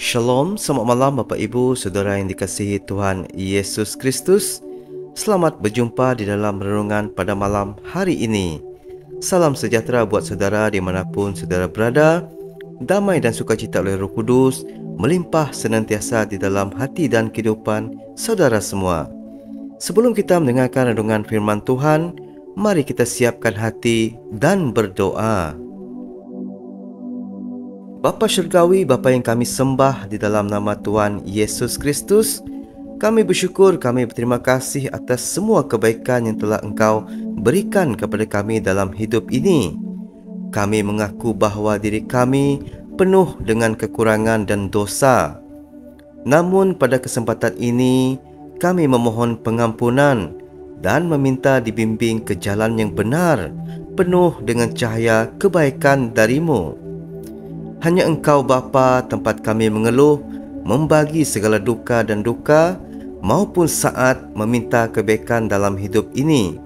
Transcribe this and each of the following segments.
Shalom, selamat malam Bapak Ibu, Saudara yang dikasihi Tuhan Yesus Kristus. Selamat berjumpa di dalam renungan pada malam hari ini. Salam sejahtera buat saudara dimanapun saudara berada. Damai dan sukacita oleh Roh Kudus melimpah senantiasa di dalam hati dan kehidupan saudara semua. Sebelum kita mendengarkan renungan firman Tuhan, mari kita siapkan hati dan berdoa. Bapa Syurgawi, Bapa yang kami sembah di dalam nama Tuhan Yesus Kristus, kami bersyukur, kami berterima kasih atas semua kebaikan yang telah Engkau berikan kepada kami dalam hidup ini. Kami mengaku bahawa diri kami penuh dengan kekurangan dan dosa. Namun pada kesempatan ini, kami memohon pengampunan dan meminta dibimbing ke jalan yang benar, penuh dengan cahaya kebaikan dari-Mu. Hanya Engkau Bapa tempat kami mengeluh, membagi segala duka dan duka, maupun saat meminta kebaikan dalam hidup ini.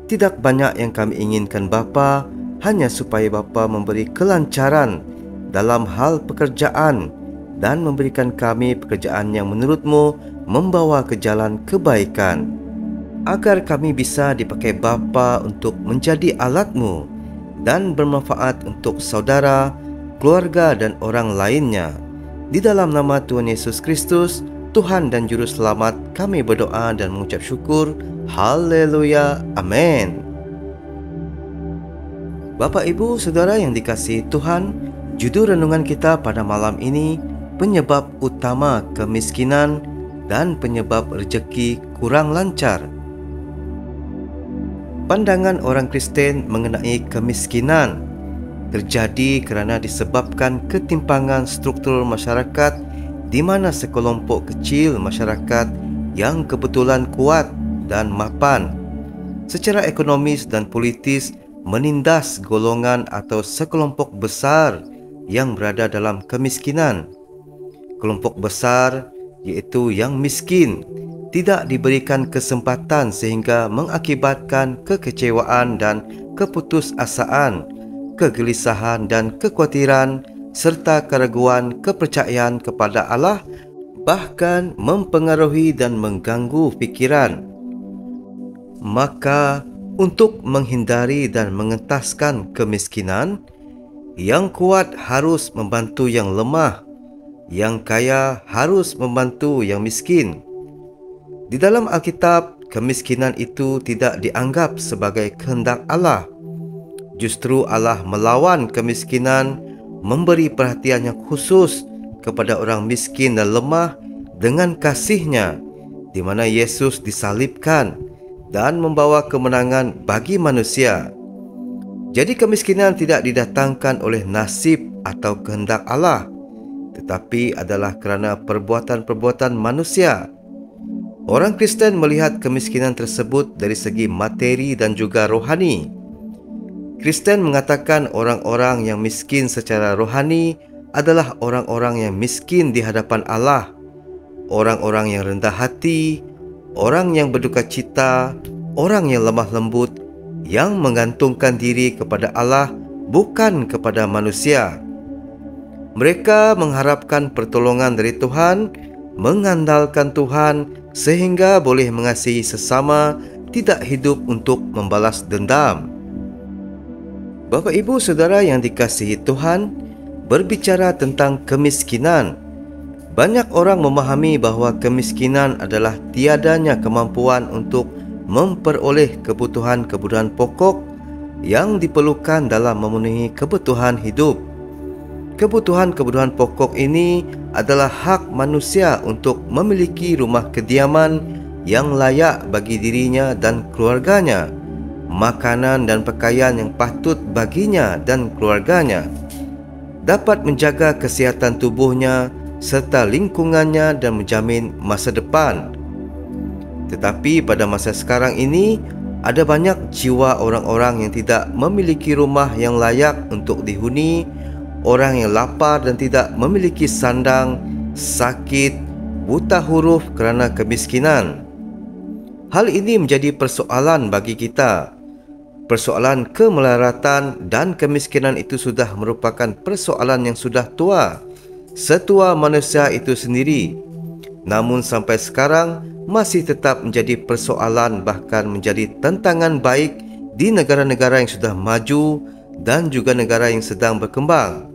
Tidak banyak yang kami inginkan Bapa, hanya supaya Bapa memberi kelancaran dalam hal pekerjaan dan memberikan kami pekerjaan yang menurut-Mu membawa ke jalan kebaikan, agar kami bisa dipakai Bapa untuk menjadi alat-Mu dan bermanfaat untuk saudara, keluarga dan orang lainnya. Di dalam nama Tuhan Yesus Kristus, Tuhan dan Juru Selamat, kami berdoa dan mengucap syukur. Haleluya, amin. Bapak Ibu Saudara yang dikasihi Tuhan, judul renungan kita pada malam ini, penyebab utama kemiskinan dan penyebab rezeki kurang lancar. Pandangan orang Kristen mengenai kemiskinan terjadi kerana disebabkan ketimpangan struktur masyarakat, di mana sekelompok kecil masyarakat yang kebetulan kuat dan mapan secara ekonomis dan politis menindas golongan atau sekelompok besar yang berada dalam kemiskinan. Kelompok besar, iaitu yang miskin, tidak diberikan kesempatan sehingga mengakibatkan kekecewaan dan keputusasaan, kegelisahan dan kekhawatiran serta keraguan kepercayaan kepada Allah, bahkan mempengaruhi dan mengganggu fikiran. Maka untuk menghindari dan mengentaskan kemiskinan, yang kuat harus membantu yang lemah, yang kaya harus membantu yang miskin. Di dalam Alkitab, kemiskinan itu tidak dianggap sebagai kehendak Allah. Justru Allah melawan kemiskinan, memberi perhatian yang khusus kepada orang miskin dan lemah dengan kasih-Nya, di mana Yesus disalibkan dan membawa kemenangan bagi manusia. Jadi kemiskinan tidak didatangkan oleh nasib atau kehendak Allah, tetapi adalah kerana perbuatan-perbuatan manusia. Orang Kristen melihat kemiskinan tersebut dari segi materi dan juga rohani. Kristen mengatakan orang-orang yang miskin secara rohani adalah orang-orang yang miskin di hadapan Allah, orang-orang yang rendah hati, orang yang berduka cita, orang yang lemah lembut, yang menggantungkan diri kepada Allah bukan kepada manusia. Mereka mengharapkan pertolongan dari Tuhan, mengandalkan Tuhan sehingga boleh mengasihi sesama, tidak hidup untuk membalas dendam. Bapak Ibu Saudara yang dikasihi Tuhan, berbicara tentang kemiskinan, banyak orang memahami bahawa kemiskinan adalah tiadanya kemampuan untuk memperoleh kebutuhan-kebutuhan pokok yang diperlukan dalam memenuhi kebutuhan hidup. Kebutuhan-kebutuhan pokok ini adalah hak manusia untuk memiliki rumah kediaman yang layak bagi dirinya dan keluarganya, makanan dan pakaian yang patut baginya dan keluarganya, dapat menjaga kesihatan tubuhnya serta lingkungannya dan menjamin masa depan. Tetapi pada masa sekarang ini, ada banyak jiwa orang-orang yang tidak memiliki rumah yang layak untuk dihuni, orang yang lapar dan tidak memiliki sandang, sakit, buta huruf kerana kemiskinan. Hal ini menjadi persoalan bagi kita. Persoalan kemelaratan dan kemiskinan itu sudah merupakan persoalan yang sudah tua, setua manusia itu sendiri. Namun sampai sekarang masih tetap menjadi persoalan, bahkan menjadi tantangan baik di negara-negara yang sudah maju dan juga negara yang sedang berkembang.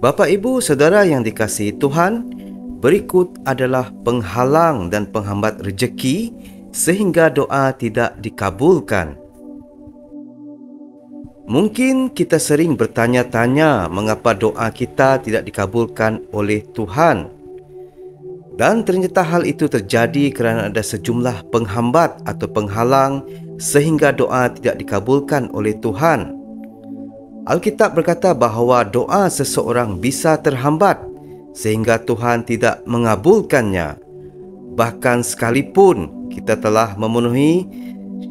Bapa, Ibu, Saudara yang dikasihi Tuhan, berikut adalah penghalang dan penghambat rejeki sehingga doa tidak dikabulkan. Mungkin kita sering bertanya-tanya mengapa doa kita tidak dikabulkan oleh Tuhan. Dan ternyata hal itu terjadi kerana ada sejumlah penghambat atau penghalang sehingga doa tidak dikabulkan oleh Tuhan. Alkitab berkata bahawa doa seseorang bisa terhambat sehingga Tuhan tidak mengabulkannya. Bahkan sekalipun kita telah memenuhi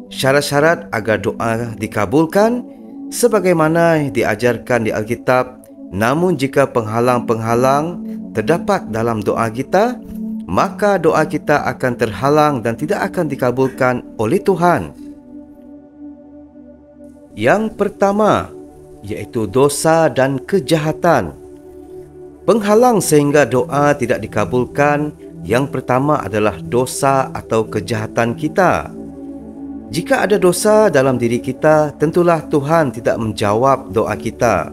syarat-syarat agar doa dikabulkan sebagaimana diajarkan di Alkitab, namun jika penghalang-penghalang terdapat dalam doa kita, maka doa kita akan terhalang dan tidak akan dikabulkan oleh Tuhan. Yang pertama, iaitu dosa dan kejahatan. Penghalang sehingga doa tidak dikabulkan, yang pertama adalah dosa atau kejahatan kita. Jika ada dosa dalam diri kita, tentulah Tuhan tidak menjawab doa kita.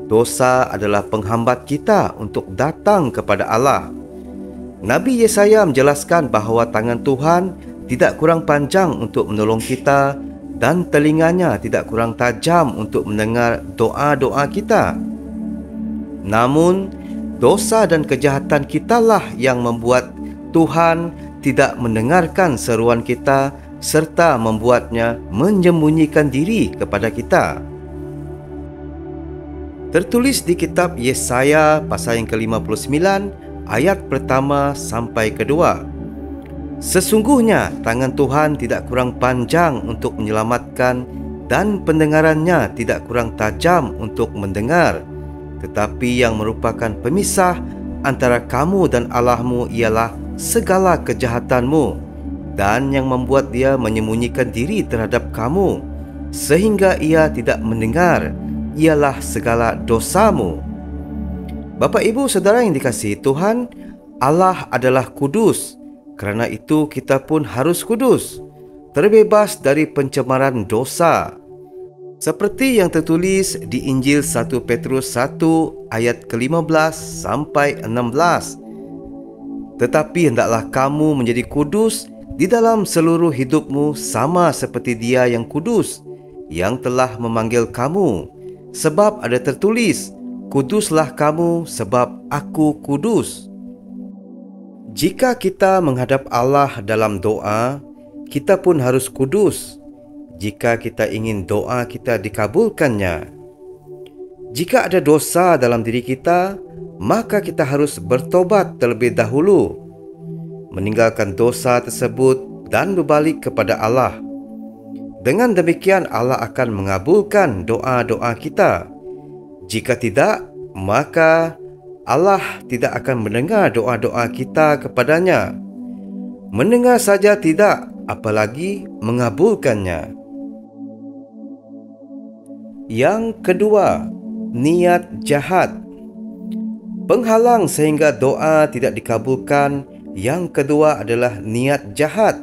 Dosa adalah penghambat kita untuk datang kepada Allah. Nabi Yesaya menjelaskan bahawa tangan Tuhan tidak kurang panjang untuk menolong kita dan telinganya tidak kurang tajam untuk mendengar doa-doa kita. Namun, dosa dan kejahatan kitalah yang membuat Tuhan tidak mendengarkan seruan kita serta membuatnya menyembunyikan diri kepada kita. Tertulis di kitab Yesaya pasal yang ke-59 ayat pertama sampai kedua. Sesungguhnya tangan Tuhan tidak kurang panjang untuk menyelamatkan dan pendengarannya tidak kurang tajam untuk mendengar. Tetapi yang merupakan pemisah antara kamu dan Allahmu ialah segala kejahatanmu, dan yang membuat dia menyembunyikan diri terhadap kamu sehingga ia tidak mendengar ialah segala dosamu. Bapa, Ibu, Saudara yang dikasihi Tuhan, Allah adalah kudus. Kerana itu kita pun harus kudus, terbebas dari pencemaran dosa. Seperti yang tertulis di Injil 1 Petrus 1 ayat ke-15 sampai 16. Tetapi hendaklah kamu menjadi kudus di dalam seluruh hidupmu sama seperti Dia yang kudus, yang telah memanggil kamu. Sebab ada tertulis, kuduslah kamu sebab aku kudus. Jika kita menghadap Allah dalam doa, kita pun harus kudus jika kita ingin doa kita dikabulkannya. Jika ada dosa dalam diri kita, maka kita harus bertobat terlebih dahulu, meninggalkan dosa tersebut dan berbalik kepada Allah. Dengan demikian Allah akan mengabulkan doa-doa kita. Jika tidak, maka Allah tidak akan mendengar doa-doa kita kepadanya. Mendengar saja tidak, apalagi mengabulkannya. Yang kedua, niat jahat. Penghalang sehingga doa tidak dikabulkan, yang kedua adalah niat jahat.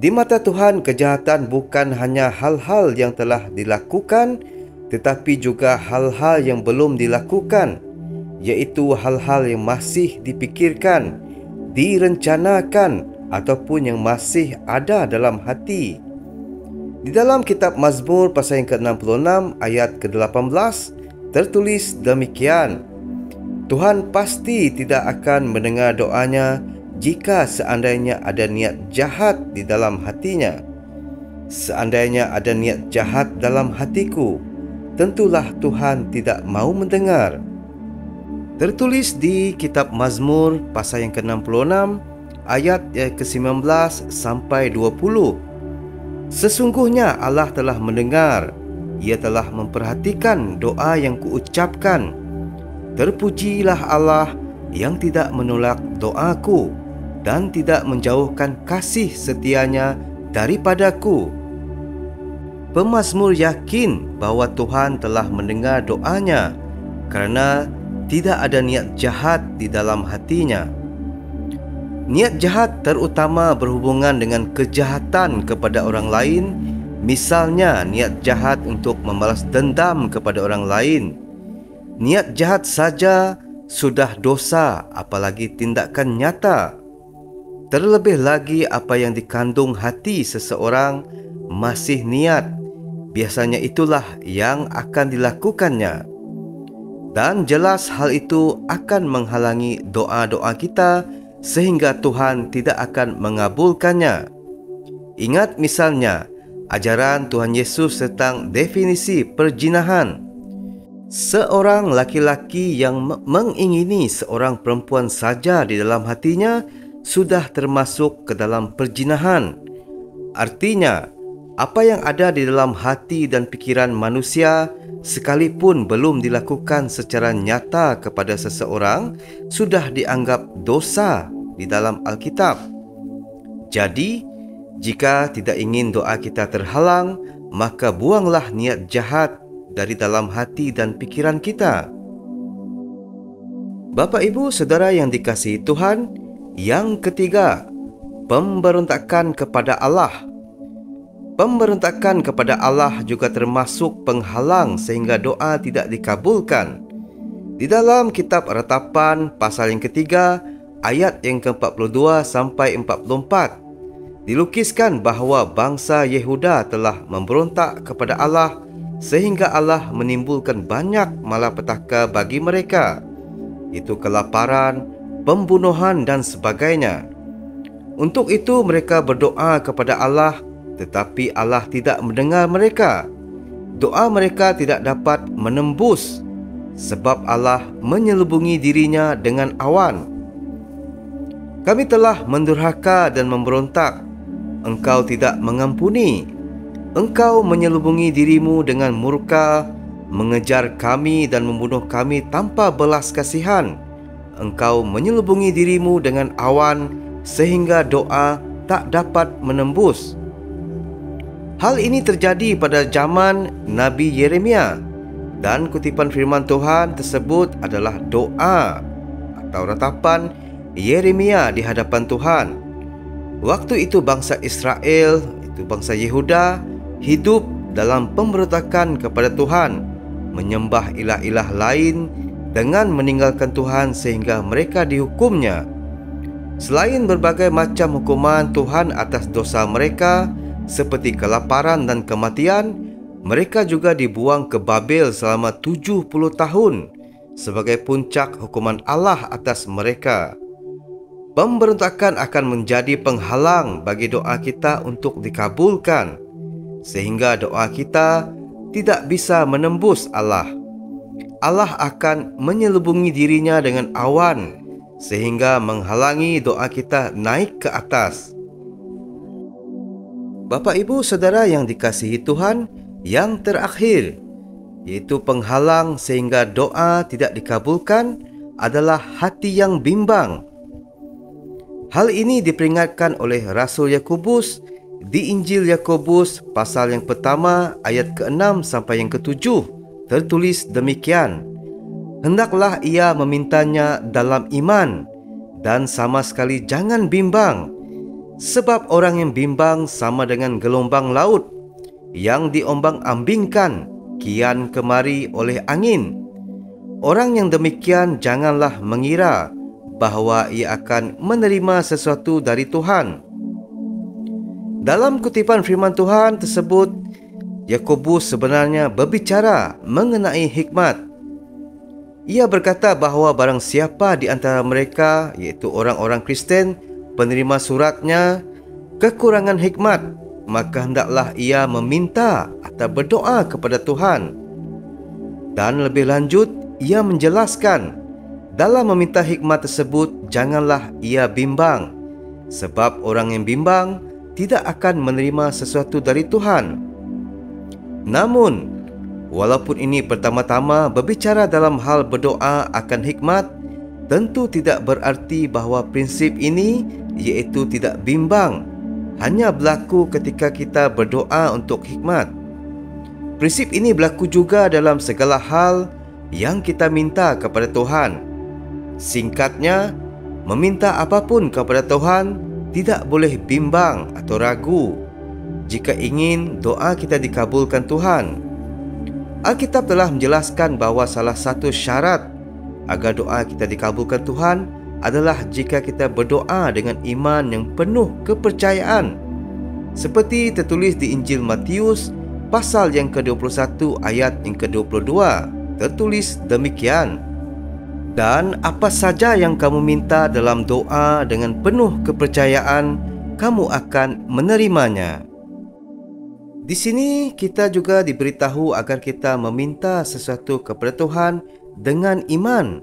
Di mata Tuhan, kejahatan bukan hanya hal-hal yang telah dilakukan, tetapi juga hal-hal yang belum dilakukan, iaitu hal-hal yang masih dipikirkan, direncanakan ataupun yang masih ada dalam hati. Di dalam kitab Mazmur pasal yang ke-66 ayat ke-18 tertulis demikian, Tuhan pasti tidak akan mendengar doanya jika seandainya ada niat jahat di dalam hatinya. Seandainya ada niat jahat dalam hatiku, tentulah Tuhan tidak mau mendengar. Tertulis di kitab Mazmur pasal yang ke-66 ayat ke-19 sampai 20. Sesungguhnya Allah telah mendengar, Ia telah memperhatikan doa yang kuucapkan. Terpujilah Allah yang tidak menolak doaku dan tidak menjauhkan kasih setianya daripadaku. Pemazmur yakin bahwa Tuhan telah mendengar doanya kerana tidak ada niat jahat di dalam hatinya. Niat jahat terutama berhubungan dengan kejahatan kepada orang lain, misalnya niat jahat untuk membalas dendam kepada orang lain. Niat jahat saja sudah dosa, apalagi tindakan nyata. Terlebih lagi apa yang dikandung hati seseorang masih niat, biasanya itulah yang akan dilakukannya. Dan jelas hal itu akan menghalangi doa-doa kita sehingga Tuhan tidak akan mengabulkannya. Ingat misalnya ajaran Tuhan Yesus tentang definisi perzinahan. Seorang laki-laki yang mengingini seorang perempuan saja di dalam hatinya sudah termasuk ke dalam perzinahan. Artinya, apa yang ada di dalam hati dan pikiran manusia sekalipun belum dilakukan secara nyata kepada seseorang sudah dianggap dosa di dalam Alkitab. Jadi, jika tidak ingin doa kita terhalang, maka buanglah niat jahat dari dalam hati dan pikiran kita. Bapak, Ibu, Saudara yang dikasihi Tuhan, yang ketiga, pemberontakan kepada Allah. Pemberontakan kepada Allah juga termasuk penghalang sehingga doa tidak dikabulkan. Di dalam kitab Ratapan pasal yang ketiga, ayat yang ke-42 sampai 44, dilukiskan bahawa bangsa Yehuda telah memberontak kepada Allah sehingga Allah menimbulkan banyak malapetaka bagi mereka, itu kelaparan, pembunuhan dan sebagainya. Untuk itu mereka berdoa kepada Allah, tetapi Allah tidak mendengar mereka. Doa mereka tidak dapat menembus sebab Allah menyelubungi dirinya dengan awan. Kami telah mendurhaka dan memberontak, Engkau tidak mengampuni. Engkau menyelubungi dirimu dengan murka, mengejar kami dan membunuh kami tanpa belas kasihan. Engkau menyelubungi dirimu dengan awan sehingga doa tak dapat menembus. Hal ini terjadi pada zaman Nabi Yeremia, dan kutipan firman Tuhan tersebut adalah doa atau ratapan Yeremia di hadapan Tuhan. Waktu itu bangsa Israel, itu bangsa Yehuda, hidup dalam pemberontakan kepada Tuhan, menyembah ilah-ilah lain dengan meninggalkan Tuhan sehingga mereka dihukumnya. Selain berbagai macam hukuman Tuhan atas dosa mereka seperti kelaparan dan kematian, mereka juga dibuang ke Babel selama 70 tahun sebagai puncak hukuman Allah atas mereka. Pemberontakan akan menjadi penghalang bagi doa kita untuk dikabulkan, sehingga doa kita tidak bisa menembus Allah. Allah akan menyelubungi dirinya dengan awan sehingga menghalangi doa kita naik ke atas. Bapak, Ibu, Saudara yang dikasihi Tuhan, yang terakhir, yaitu penghalang sehingga doa tidak dikabulkan adalah hati yang bimbang. Hal ini diperingatkan oleh Rasul Yakobus di Injil Yakobus pasal yang pertama ayat ke-6 sampai yang ke-7, tertulis demikian: Hendaklah ia memintanya dalam iman dan sama sekali jangan bimbang, sebab orang yang bimbang sama dengan gelombang laut yang diombang-ambingkan kian kemari oleh angin. Orang yang demikian janganlah mengira bahawa ia akan menerima sesuatu dari Tuhan. Dalam kutipan firman Tuhan tersebut, Yakobus sebenarnya berbicara mengenai hikmat. Ia berkata bahawa barang siapa di antara mereka, iaitu orang-orang Kristen, penerima suratnya, kekurangan hikmat, maka hendaklah ia meminta atau berdoa kepada Tuhan. Dan lebih lanjut, ia menjelaskan, dalam meminta hikmat tersebut, janganlah ia bimbang, sebab orang yang bimbang tidak akan menerima sesuatu dari Tuhan. Namun, walaupun ini pertama-tama berbicara dalam hal berdoa akan hikmat, tentu tidak berarti bahawa prinsip ini, iaitu tidak bimbang, hanya berlaku ketika kita berdoa untuk hikmat. Prinsip ini berlaku juga dalam segala hal, yang kita minta kepada Tuhan. Singkatnya, meminta apapun kepada Tuhan tidak boleh bimbang atau ragu jika ingin doa kita dikabulkan Tuhan. Alkitab telah menjelaskan bahawa salah satu syarat agar doa kita dikabulkan Tuhan adalah jika kita berdoa dengan iman yang penuh kepercayaan. Seperti tertulis di Injil Matius pasal yang ke-21 ayat yang ke-22, tertulis demikian, "Dan apa saja yang kamu minta dalam doa dengan penuh kepercayaan, kamu akan menerimanya." Di sini kita juga diberitahu agar kita meminta sesuatu kepada Tuhan dengan iman.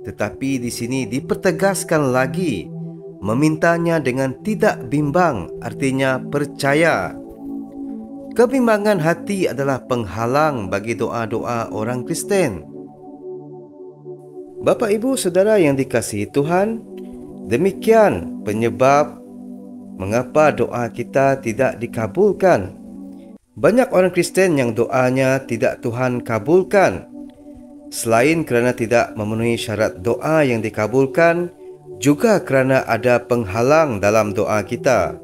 Tetapi di sini dipertegaskan lagi, memintanya dengan tidak bimbang, artinya percaya. Kebimbangan hati adalah penghalang bagi doa-doa orang Kristen. Bapa, Ibu, Saudara yang dikasihi Tuhan, demikian penyebab mengapa doa kita tidak dikabulkan. Banyak orang Kristen yang doanya tidak Tuhan kabulkan. Selain kerana tidak memenuhi syarat doa yang dikabulkan, juga kerana ada penghalang dalam doa kita.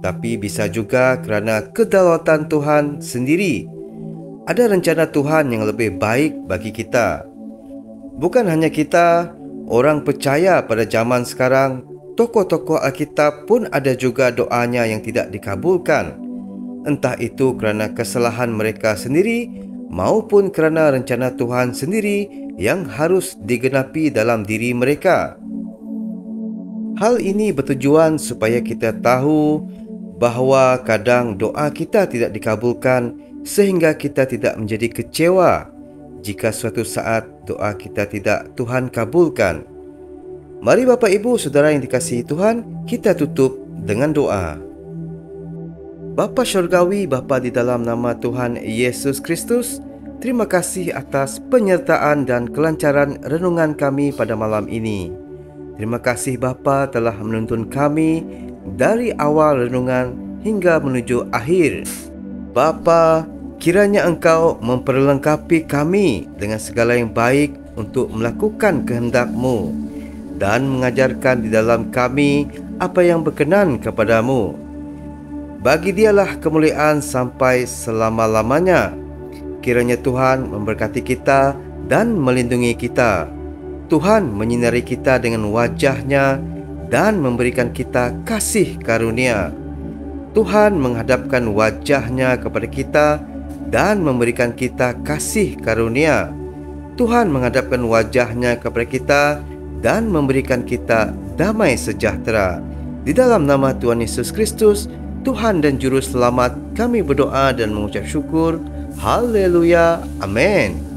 Tetapi bisa juga kerana kedaulatan Tuhan sendiri. Ada rencana Tuhan yang lebih baik bagi kita. Bukan hanya kita, orang percaya pada zaman sekarang, tokoh-tokoh Alkitab pun ada juga doanya yang tidak dikabulkan. Entah itu kerana kesalahan mereka sendiri maupun kerana rencana Tuhan sendiri yang harus digenapi dalam diri mereka. Hal ini bertujuan supaya kita tahu bahawa kadang doa kita tidak dikabulkan sehingga kita tidak menjadi kecewa jika suatu saat doa kita tidak Tuhan kabulkan. Mari Bapa, Ibu, Saudara yang dikasihi Tuhan, kita tutup dengan doa. Bapa Syurgawi, Bapa di dalam nama Tuhan Yesus Kristus, terima kasih atas penyertaan dan kelancaran renungan kami pada malam ini. Terima kasih Bapa telah menuntun kami dari awal renungan hingga menuju akhir. Bapa, kiranya Engkau memperlengkapi kami dengan segala yang baik untuk melakukan kehendak-Mu dan mengajarkan di dalam kami apa yang berkenan kepadamu. Bagi Dialah kemuliaan sampai selama-lamanya. Kiranya Tuhan memberkati kita dan melindungi kita. Tuhan menyinari kita dengan wajah-Nya dan memberikan kita kasih karunia. Tuhan menghadapkan wajah-Nya kepada kita dan memberikan kita kasih karunia. Tuhan menghadapkan wajah-Nya kepada kita dan memberikan kita damai sejahtera. Di dalam nama Tuhan Yesus Kristus, Tuhan dan Juru Selamat, kami berdoa dan mengucap syukur. Haleluya. Amin.